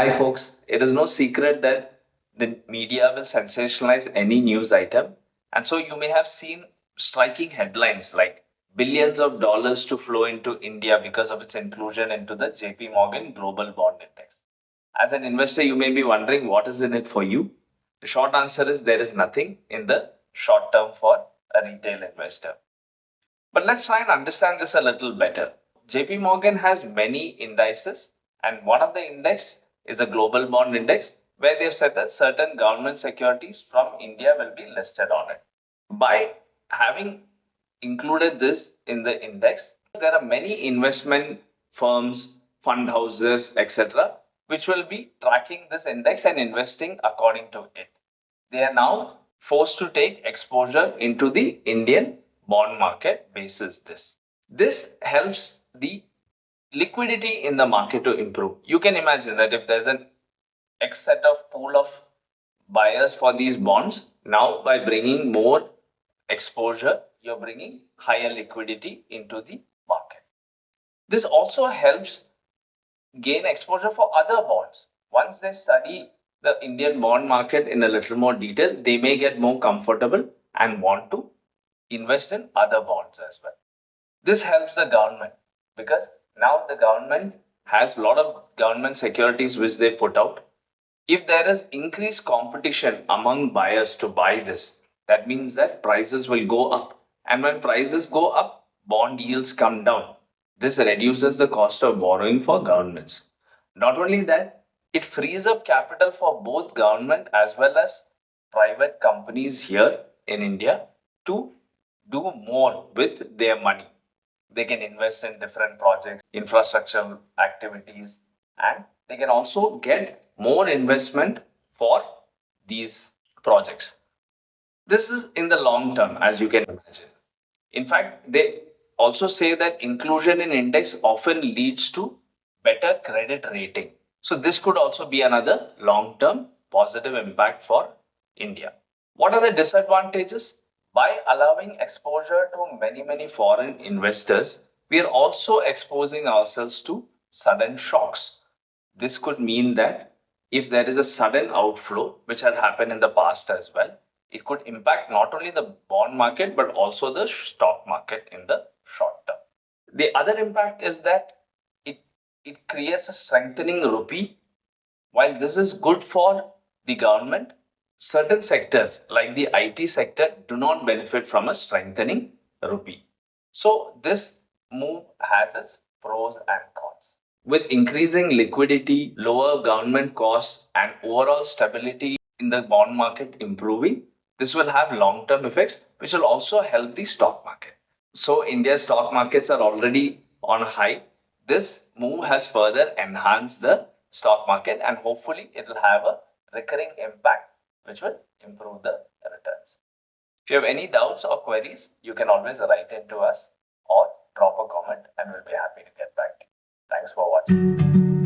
Hi, folks. It is no secret that the media will sensationalize any news item. And so you may have seen striking headlines like billions of dollars to flow into India because of its inclusion into the JP Morgan Global Bond Index. As an investor, you may be wondering what is in it for you. The short answer is there is nothing in the short term for a retail investor. But let's try and understand this a little better. JP Morgan has many indices, and one of the index is a global bond index where they've said that certain government securities from India will be listed on it. By having included this in the index, there are many investment firms, fund houses, etc., which will be tracking this index and investing according to it. They are now forced to take exposure into the Indian bond market basis this. This helps the liquidity in the market to improve. You can imagine that if there's an X set of pool of buyers for these bonds, now by bringing more exposure, you're bringing higher liquidity into the market. This also helps gain exposure for other bonds. Once they study the Indian bond market in a little more detail, they may get more comfortable and want to invest in other bonds as well. This helps the government because now the government has a lot of government securities which they put out. If there is increased competition among buyers to buy this, that means that prices will go up. And when prices go up, bond yields come down. This reduces the cost of borrowing for governments. Not only that, it frees up capital for both government as well as private companies here in India to do more with their money. They can invest in different projects, infrastructure activities, and they can also get more investment for these projects. This is in the long term, as you can imagine. In fact, they also say that inclusion in index often leads to better credit rating. So this could also be another long term positive impact for India. What are the disadvantages? By allowing exposure to many foreign investors, we are also exposing ourselves to sudden shocks. This could mean that if there is a sudden outflow, which had happened in the past as well, it could impact not only the bond market but also the stock market in the short term. The other impact is that it, it creates a strengthening rupee. While this is good for the government, certain sectors like the IT sector do not benefit from a strengthening rupee. So this move has its pros and cons. With increasing liquidity, lower government costs, and overall stability in the bond market improving, this will have long term effects, which will also help the stock market. So, India's stock markets are already on a high. This move has further enhanced the stock market, and hopefully, it will have a recurring impact which will improve the returns. If you have any doubts or queries, you can always write into us or drop a comment, and we'll be happy to get back to you. Thanks for watching.